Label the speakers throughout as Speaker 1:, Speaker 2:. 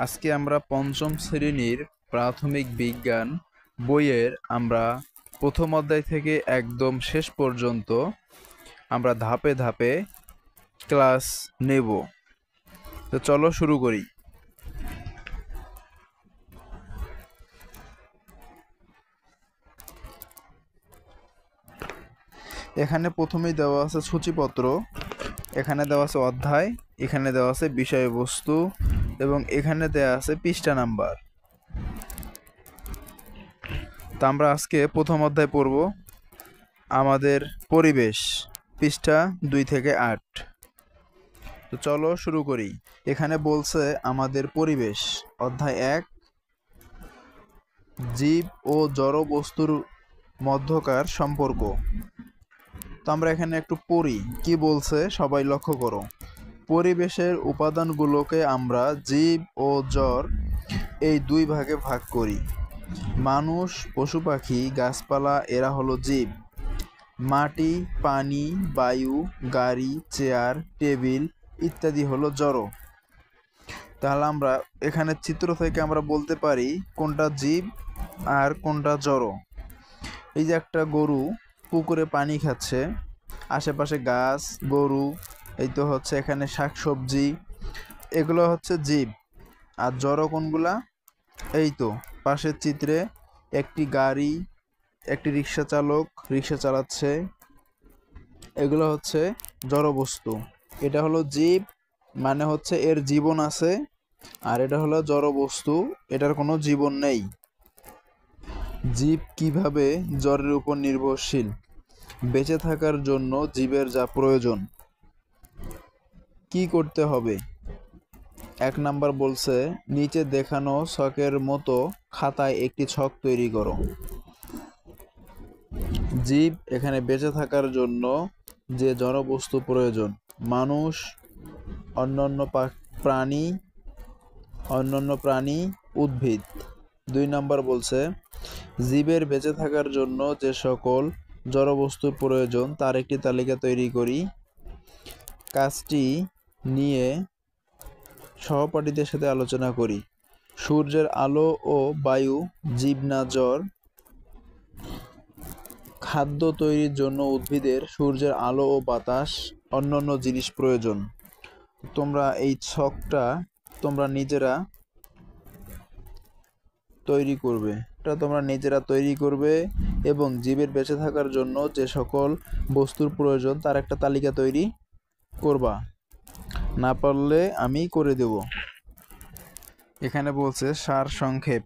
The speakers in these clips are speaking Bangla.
Speaker 1: আজকে আমরা পঞ্চম শ্রেণীর প্রাথমিক বিজ্ঞান বইয়ের আমরা প্রথম অধ্যায় থেকে একদম শেষ পর্যন্ত আমরা ধাপে ধাপে ক্লাস নেব। তো চলো শুরু করি। এখানে প্রথমেই দেওয়া আছে সূচিপত্র, এখানে দেওয়া আছে অধ্যায়, এখানে দেওয়া আছে বিষয়বস্তু এবং এখানে দেওয়া আছে পৃষ্ঠা নাম্বার। তা আমরা আজকে প্রথম অধ্যায় পড়ব আমাদের পরিবেশ, পৃষ্ঠা 2 থেকে 8। তো চলো শুরু করি। এখানে বলছে আমাদের পরিবেশ, অধ্যায় 1, জীব ও জড় বস্তুর মধ্যকার সম্পর্ক। তো আমরা এখানে একটু পড়ি কি বলছে, সবাই লক্ষ্য করো। পরিবেশের উপাদানগুলোকে আমরা জীব ও জড় এই দুই ভাগে ভাগ করি। মানুষ, পশু পাখি, গাছপালা এরা হলো জীব। মাটি, পানি, বায়ু, গাড়ি, চেয়ার, টেবিল ইত্যাদি হলো জড়। তাহলে আমরা এখানে চিত্র থেকে আমরা বলতে পারি কোনটা জীব আর কোনটা জড়। এই যে একটা গরু পুকুরে পানি খাচ্ছে, আশেপাশে গাছ, গরু, এই তো হচ্ছে এখানে শাকসবজি, এগুলো হচ্ছে জীব। আর জড় কোনগুলা? এই তো পাশের চিত্রে একটি গাড়ি, একটি রিক্সা চালক রিক্সা চালাচ্ছে, এগুলো হচ্ছে জড় বস্তু। এটা হলো জীব, মানে হচ্ছে এর জীবন আছে, আর এটা হলো জড় বস্তু, এটার কোনো জীবন নেই। জীব কিভাবে জড়ের উপর নির্ভরশীল? বেঁচে থাকার জন্য জীবের যা প্রয়োজন। কি করতে হবে? 1 নাম্বার বলছে নিচে দেখানো ছকের মতো খাতায় একটি ছক তৈরি করো। জীব এখানে বেঁচে থাকার জন্য যে জড়বস্তু প্রয়োজন, মানুষ, অন্যান্য প্রাণী, উদ্ভিদ। 2 নাম্বার বলছে জীবের বেঁচে থাকার জন্য যে সকল জড়বস্তুর প্রয়োজন তার একটি তালিকা তৈরি করি। কাজটি নিয়ে সহপাঠীদের সাথে আলোচনা করি। সূর্যের আলো ও বায়ু জীব না জড়? খাদ্য তৈরির জন্য উদ্ভিদের সূর্যের আলো ও বাতাস অন্যান্য জিনিস প্রয়োজন। তোমরা এই ছকটা তোমরা নিজেরা তৈরি করবে এবং জীবের বেঁচে থাকার জন্য যে সকল বস্তুর প্রয়োজন তার একটা তালিকা তৈরি করবা। না পারলে আমি করে দেব। এখানে বলছে সারসংক্ষেপ।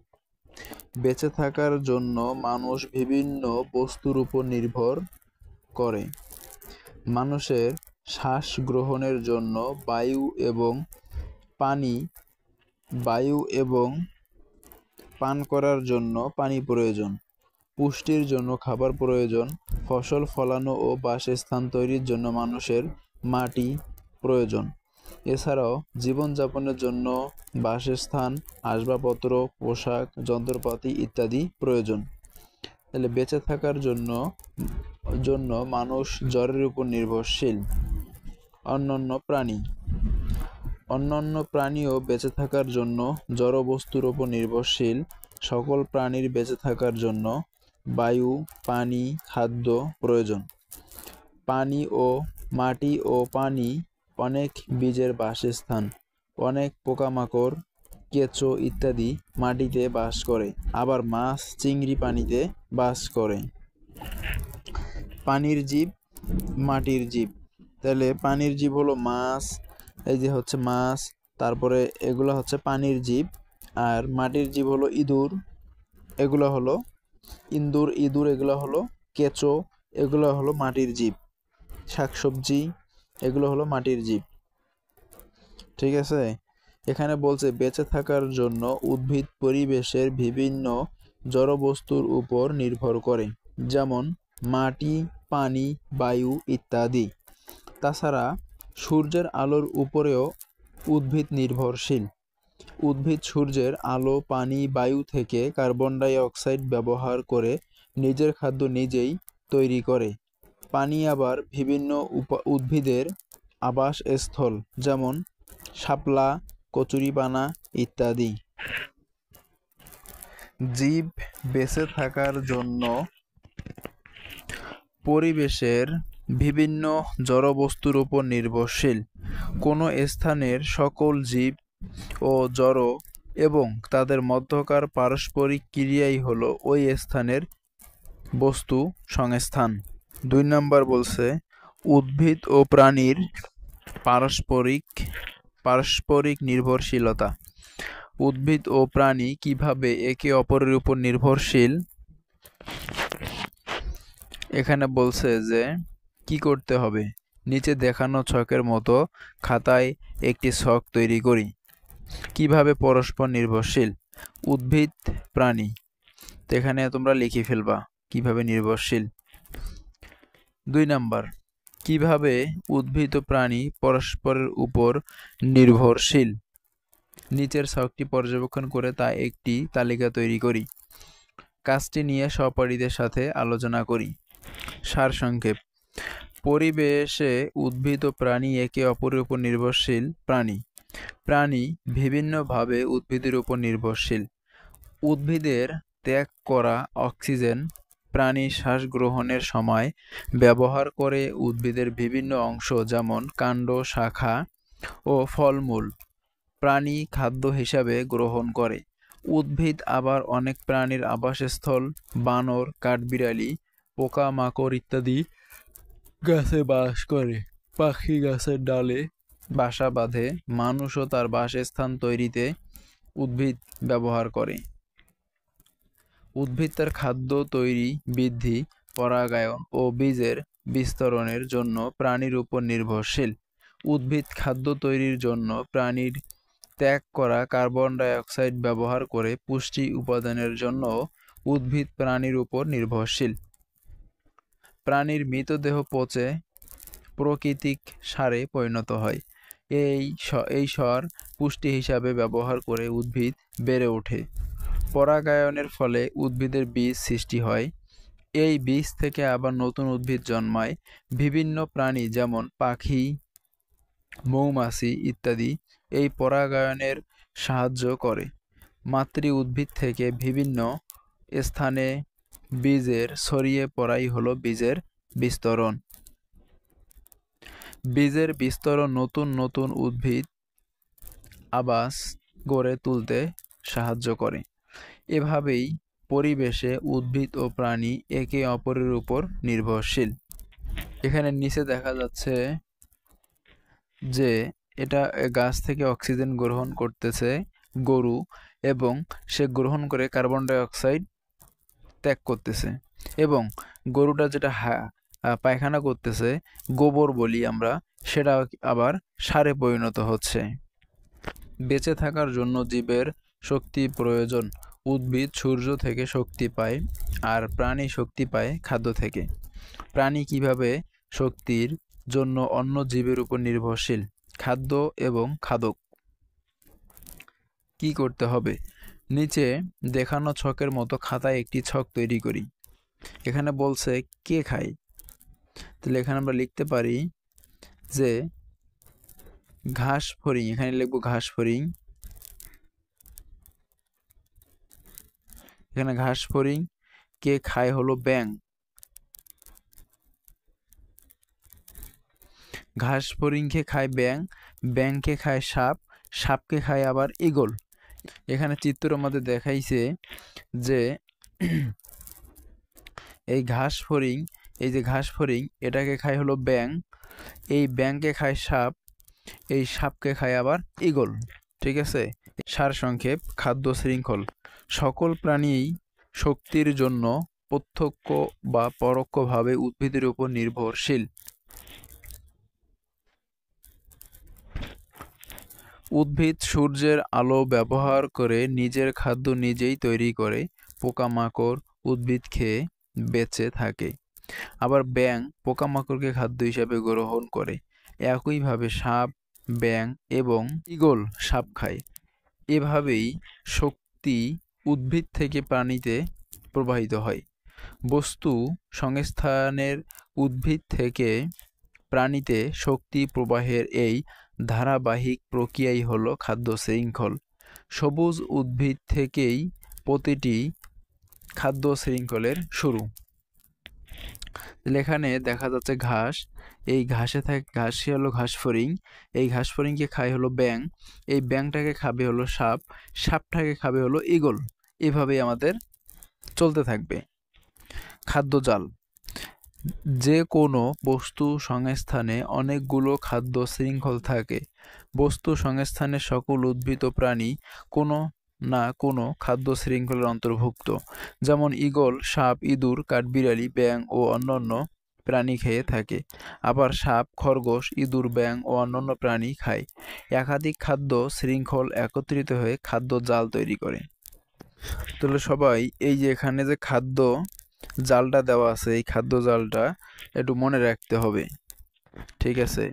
Speaker 1: বেঁচে থাকার জন্য মানুষ বিভিন্ন বস্তুর উপর নির্ভর করে। মানুষের শ্বাস গ্রহণের জন্য বায়ু এবং পান করার জন্য পানি প্রয়োজন। পুষ্টির জন্য খাবার প্রয়োজন। ফসল ফলানো ও বাসস্থান তৈরির জন্য মানুষের মাটি প্রয়োজন। এছাড়াও জীবনযাপনের জন্য বাসস্থান, আসবাবপত্র, পোশাক, যন্ত্রপাতি ইত্যাদি প্রয়োজন। তাহলে বেঁচে থাকার জন্য মানুষ জড়ের উপর নির্ভরশীল। অন্যান্য প্রাণীও বেঁচে থাকার জন্য জড় বস্তুর উপর নির্ভরশীল। সকল প্রাণীর বেঁচে থাকার জন্য বায়ু, পানি, খাদ্য প্রয়োজন। মাটি ও পানি অনেক বীজের বাসস্থান। অনেক পোকামাকড়, কেঁচো ইত্যাদি মাটিতে বাস করে। আবার মাছ, চিংড়ি পানিতে বাস করে। পানির জীব, মাটির জীব। তাহলে পানির জীব হলো মাছ, এই যে হচ্ছে মাছ, তারপরে এগুলো হচ্ছে পানির জীব। আর মাটির জীব হলো ইঁদুর, এগুলো হলো ইঁদুর, এগুলো হলো কেঁচো, এগুলো হলো মাটির জীব। শাকসবজি, এগুলো হলো মাটির জীব। ঠিক আছে? এখানে বলছে বেঁচে থাকার জন্য উদ্ভিদ পরিবেশের বিভিন্ন জড়বস্তুর উপর নির্ভর করে, যেমন মাটি, পানি, বায়ু ইত্যাদি। তাছাড়া সূর্যের আলোর উপরেও উদ্ভিদ নির্ভরশীল। উদ্ভিদ সূর্যের আলো, পানি, বায়ু থেকে কার্বন ডাই অক্সাইড ব্যবহার করে নিজের খাদ্য নিজেই তৈরি করে। পানি আবার বিভিন্ন উদ্ভিদের আবাসস্থল, যেমন শাপলা, কচুরিপানা ইত্যাদি। জীব বেঁচে থাকার জন্য পরিবেশের বিভিন্ন জড়বস্তুর উপর নির্ভরশীল। কোনো স্থানের সকল জীব ও জড় এবং তাদের মধ্যকার পারস্পরিক ক্রিয়াই হলো ওই স্থানের বস্তু সংস্থান। 2 নম্বর বলছে উদ্ভিদ ও প্রাণীর পারস্পরিক নির্ভরশীলতা। উদ্ভিদ ও প্রাণী কিভাবে একে অপরের উপর নির্ভরশীল, এখানে বলছে যে কি করতে হবে। নিচে দেখানো ছকের মতো খাতায় একটি ছক তৈরি করি। কিভাবে পরস্পর নির্ভরশীল উদ্ভিদ প্রাণী, তো এখানে তোমরা লিখে ফেলবা কিভাবে নির্ভরশীল। 2 নাম্বার, কিভাবে উদ্ভিদ ও প্রাণী পরস্পরের উপর নির্ভরশীল। নিচের ছকটি পর্যবেক্ষণ করে তা একটি তালিকা তৈরি করি। কাজটি নিয়ে সহপাঠীদের সাথে আলোচনা করি। সারসংক্ষেপ, পরিবেশে উদ্ভিদ ও প্রাণী একে অপরের উপর নির্ভরশীল প্রাণী। প্রাণী বিভিন্নভাবে উদ্ভিদের উপর নির্ভরশীল। উদ্ভিদের ত্যাগ করা অক্সিজেন প্রাণী শ্বাস গ্রহণের সময় ব্যবহার করে উদ্ভিদের বিভিন্ন অংশ যেমন কাণ্ড, শাখা ও ফলমূল প্রাণী খাদ্য হিসাবে গ্রহণ করে। উদ্ভিদ আবার অনেক প্রাণীর আবাসস্থল। বানর, কাঠবিড়ালি, পোকামাকড় ইত্যাদি গাছে বাস করে। পাখি গাছের ডালে বাসা বাঁধে। মানুষও তার বাসস্থান তৈরিতে উদ্ভিদ ব্যবহার করে। উদ্ভিদ তার খাদ্য তৈরি, বৃদ্ধি, পরাগায়ন ও বীজের বিস্তরণের জন্য প্রাণীর উপর নির্ভরশীল। উদ্ভিদ খাদ্য তৈরির জন্য প্রাণীর ত্যাগ করা কার্বন ডাই অক্সাইড ব্যবহার করে। পুষ্টি উপাদানের জন্য উদ্ভিদ প্রাণীর উপর নির্ভরশীল। প্রাণীর মৃতদেহ পচে প্রাকৃতিক সারে পরিণত হয়। এই সার পুষ্টি হিসাবে ব্যবহার করে উদ্ভিদ বেড়ে ওঠে। পরাগায়নের ফলে উদ্ভিদের বীজ সৃষ্টি হয়। এই বীজ থেকে আবার নতুন উদ্ভিদ জন্মায়। বিভিন্ন প্রাণী যেমন পাখি, মৌমাছি ইত্যাদি এই পরাগায়নের সাহায্য করে। মাতৃ উদ্ভিদ থেকে বিভিন্ন স্থানে বীজের ছড়িয়ে পড়াই হলো বীজের বিস্তরণ। বীজের বিস্তরণ নতুন নতুন উদ্ভিদ আবাস গড়ে তুলতে সাহায্য করে। এভাবেই পরিবেশে উদ্ভিদ ও প্রাণী একে অপরের উপর নির্ভরশীল। এখানে নিচে দেখা যাচ্ছে যে এটা গাছ থেকে অক্সিজেন গ্রহণ করতেছে গরু, এবং সে গ্রহণ করে কার্বন ডাই অক্সাইড ত্যাগ করতেছে, এবং গরুটা যেটা পায়খানা করতেছে, গোবর বলি আমরা, সেটা আবার সারে পরিণত হচ্ছে। বেঁচে থাকার জন্য জীবের শক্তি প্রয়োজন। উদ্ভিদ সূর্য থেকে শক্তি পায়, আর প্রাণী শক্তি পায় খাদ্য থেকে। প্রাণী কিভাবে শক্তির জন্য অন্য জীবের উপর নির্ভরশীল। খাদ্য এবং খাদক। কি করতে হবে, নিচে দেখানো ছকের মতো খাতায় একটি ছক তৈরি করি। এখানে বলছে কে খায়, তাহলে এখানে আমরা লিখতে পারি যে ঘাস ফড়িং, এখানে লিখবো ঘাস ফড়িং। এখানে ঘাস ফড়িং কে খায় হলো ব্যাঙ। ঘাস ফড়িংকে খায় ব্যাঙ, ব্যাঙকে খায় সাপ, সাপকে খায় আবার ঈগল। এখানে চিত্রের মধ্যে দেখাইছে যে এই ঘাস ফড়িং, এই যে ঘাস ফড়িং এটাকে খায় হলো ব্যাঙ, এই ব্যাঙকে খায় সাপ, এই সাপকে খায় আবার ঈগল। ঠিক আছে। সারসংক্ষেপ, খাদ্য শৃঙ্খল। সকল প্রাণীই শক্তির জন্য প্রত্যক্ষ বা পরোক্ষভাবে উদ্ভিদের উপর নির্ভরশীল। উদ্ভিদ সূর্যের আলো ব্যবহার করে নিজের খাদ্য নিজেই তৈরি করে। পোকামাকড় উদ্ভিদ খেয়ে বেঁচে থাকে। আবার ব্যাঙ পোকামাকড়কে খাদ্য হিসাবে গ্রহণ করে। একইভাবে সাপ, ব্যাঙ এবং ঈগল সাপ খায়। এভাবেই শক্তি উদ্ভিদ থেকে প্রাণীতে প্রবাহিত হয়। বস্তু সংস্থানের উদ্ভিদ থেকে প্রাণীতে শক্তি প্রবাহের এই ধারাবাহিক প্রক্রিয়াই হলো খাদ্য শৃঙ্খল। সবুজ উদ্ভিদ থেকেই প্রতিটি খাদ্য শৃঙ্খলের শুরু। এখানে দেখা যাচ্ছে ঘাস, এই ঘাসই হলো ঘাসফড়িং, এই ঘাসফড়িংকে খায় হলো ব্যাঙ, এই ব্যাঙটাকে খাবে হলো সাপ, সাপটাকে খাবে হলো ঈগল। এভাবেই আমাদের চলতে থাকবে। খাদ্যজাল, যে কোনো বস্তু সংস্থানে অনেকগুলো খাদ্য শৃঙ্খল থাকে। বস্তু সংস্থানের সকল উদ্ভিদ ও প্রাণী কোনো না কোনো খাদ্য শৃঙ্খলের অন্তর্ভুক্ত। যেমন ঈগল, সাপ, ইঁদুর, কাঠবিড়ালি, ব্যাঙ ও অন্যান্য প্রাণী খেয়ে থাকে। আবার সাপ, খরগোশ, ইঁদুর, ব্যাঙ ও অন্যান্য প্রাণী খায়। একাধিক খাদ্য শৃঙ্খল একত্রিত হয়ে খাদ্য জাল তৈরি করে। তাহলে সবাই এই যে এখানে যে খাদ্য জালটা দেওয়া আছে, এই খাদ্য জালটা একটু মনে রাখতে হবে, ঠিক আছে?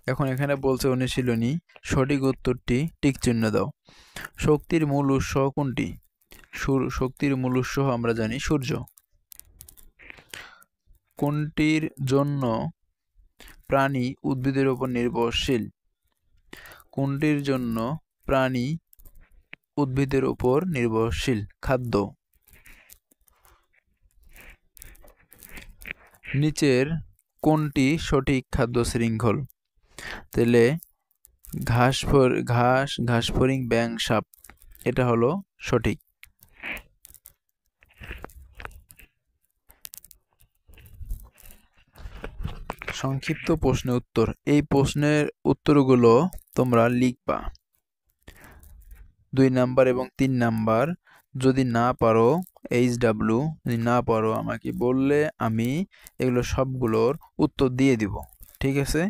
Speaker 1: এখন এখানে বলছে অনুশীলনী, সঠিক উত্তরটি টিক চিহ্ন দাও। শক্তির মূল উৎস কোনটি? শক্তির মূল উৎস আমরা জানি সূর্য। কোনটির জন্য প্রাণী উদ্ভিদের উপর নির্ভরশীল? কোনটির জন্য প্রাণী উদ্ভিদের উপর নির্ভরশীল? খাদ্য। নিচের কোনটি সঠিক খাদ্য শৃঙ্খল? তাহলে ঘাসফড়িং, ব্যাঙ, সাপ, এটা হলো সঠিক। সংক্ষিপ্ত প্রশ্নের উত্তর, এই প্রশ্নের উত্তরগুলো তোমরা লিখবা 2 নাম্বার এবং 3 নাম্বার। যদি না পারো HW, যদি না পারো আমাকে বললে আমি এগুলো সবগুলোর উত্তর দিয়ে দিব, ঠিক আছে?